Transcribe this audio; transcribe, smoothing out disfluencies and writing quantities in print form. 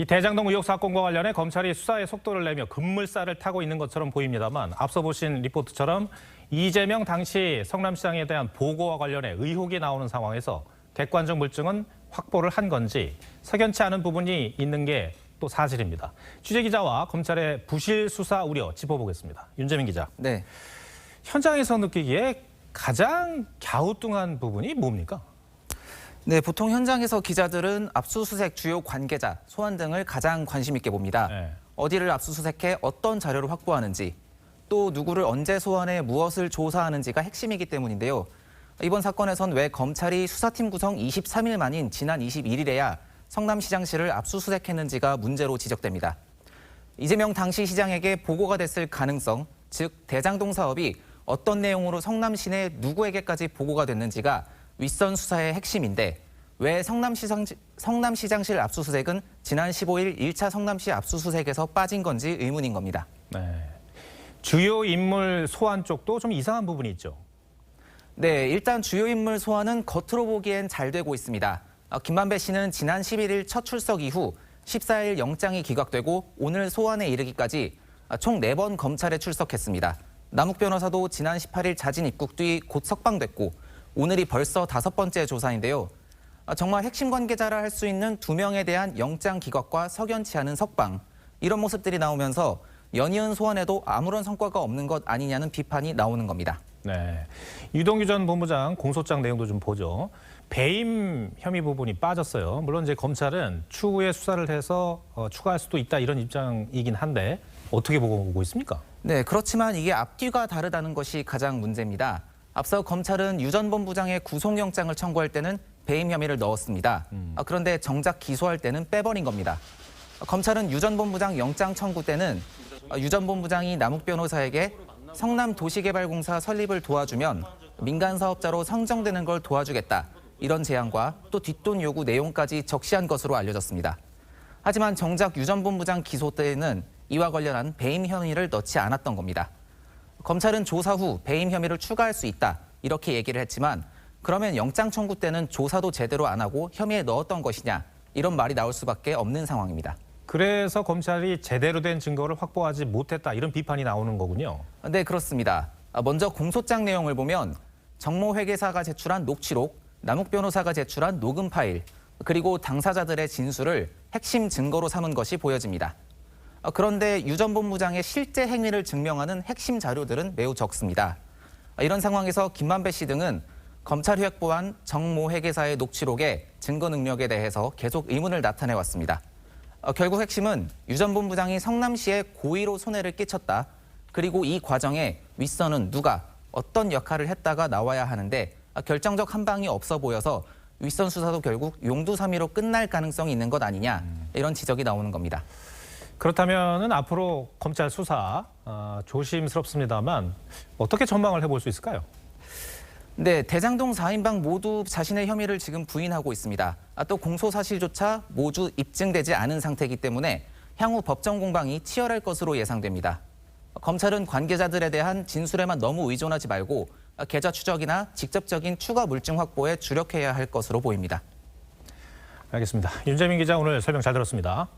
이 대장동 의혹 사건과 관련해 검찰이 수사의 속도를 내며 급물살을 타고 있는 것처럼 보입니다만 앞서 보신 리포트처럼 이재명 당시 성남시장에 대한 보고와 관련해 의혹이 나오는 상황에서 객관적 물증은 확보를 한 건지 석연치 않은 부분이 있는 게 또 사실입니다. 취재기자와 검찰의 부실 수사 우려 짚어보겠습니다. 윤재민 기자. 네. 현장에서 느끼기에 가장 갸우뚱한 부분이 뭡니까? 네, 보통 현장에서 기자들은 압수수색 주요 관계자, 소환 등을 가장 관심 있게 봅니다. 네. 어디를 압수수색해 어떤 자료를 확보하는지, 또 누구를 언제 소환해 무엇을 조사하는지가 핵심이기 때문인데요. 이번 사건에선 왜 검찰이 수사팀 구성 23일 만인 지난 21일에야 성남시장실을 압수수색했는지가 문제로 지적됩니다. 이재명 당시 시장에게 보고가 됐을 가능성, 즉 대장동 사업이 어떤 내용으로 성남시 내 누구에게까지 보고가 됐는지가 윗선 수사의 핵심인데 왜 성남시장실 압수수색은 지난 15일 1차 성남시 압수수색에서 빠진 건지 의문인 겁니다. 네. 주요 인물 소환 쪽도 좀 이상한 부분이 있죠. 네, 일단 주요 인물 소환은 겉으로 보기엔 잘 되고 있습니다. 김만배 씨는 지난 11일 첫 출석 이후 14일 영장이 기각되고 오늘 소환에 이르기까지 총 4번 검찰에 출석했습니다. 남욱 변호사도 지난 18일 자진 입국 뒤 곧 석방됐고 오늘이 벌써 5번째 조사인데요. 정말 핵심 관계자라 할 수 있는 2명에 대한 영장 기각과 석연치 않은 석방, 이런 모습들이 나오면서 연이은 소환에도 아무런 성과가 없는 것 아니냐는 비판이 나오는 겁니다. 네, 유동규 전 본부장 공소장 내용도 좀 보죠. 배임 혐의 부분이 빠졌어요. 물론 이제 검찰은 추후에 수사를 해서 추가할 수도 있다 이런 입장이긴 한데 어떻게 보고 있습니까? 네, 그렇지만 이게 앞뒤가 다르다는 것이 가장 문제입니다. 앞서 검찰은 유 전 본부장의 구속영장을 청구할 때는 배임 혐의를 넣었습니다. 그런데 정작 기소할 때는 빼버린 겁니다. 검찰은 유 전 본부장 영장 청구 때는 유 전 본부장이 남욱 변호사에게 성남도시개발공사 설립을 도와주면 민간 사업자로 선정되는 걸 도와주겠다. 이런 제안과 또 뒷돈 요구 내용까지 적시한 것으로 알려졌습니다. 하지만 정작 유 전 본부장 기소 때에는 이와 관련한 배임 혐의를 넣지 않았던 겁니다. 검찰은 조사 후 배임 혐의를 추가할 수 있다. 이렇게 얘기를 했지만 그러면 영장 청구 때는 조사도 제대로 안 하고 혐의에 넣었던 것이냐. 이런 말이 나올 수밖에 없는 상황입니다. 그래서 검찰이 제대로 된 증거를 확보하지 못했다 이런 비판이 나오는 거군요. 네, 그렇습니다. 먼저 공소장 내용을 보면 정모 회계사가 제출한 녹취록, 남욱 변호사가 제출한 녹음 파일, 그리고 당사자들의 진술을 핵심 증거로 삼은 것이 보여집니다. 그런데 유 전 본부장의 실제 행위를 증명하는 핵심 자료들은 매우 적습니다. 이런 상황에서 김만배 씨 등은 검찰이 확보한 정모 회계사의 녹취록의 증거 능력에 대해서 계속 의문을 나타내왔습니다. 결국 핵심은 유 전 본부장이 성남시에 고의로 손해를 끼쳤다. 그리고 이 과정에 윗선은 누가 어떤 역할을 했다가 나와야 하는데 결정적 한방이 없어 보여서 윗선 수사도 결국 용두사미로 끝날 가능성이 있는 것 아니냐 이런 지적이 나오는 겁니다. 그렇다면은 앞으로 검찰 수사 조심스럽습니다만 어떻게 전망을 해볼 수 있을까요? 네, 대장동 4인방 모두 자신의 혐의를 지금 부인하고 있습니다. 또 공소 사실조차 모두 입증되지 않은 상태이기 때문에 향후 법정 공방이 치열할 것으로 예상됩니다. 검찰은 관계자들에 대한 진술에만 너무 의존하지 말고 계좌 추적이나 직접적인 추가 물증 확보에 주력해야 할 것으로 보입니다. 알겠습니다. 윤재민 기자 오늘 설명 잘 들었습니다.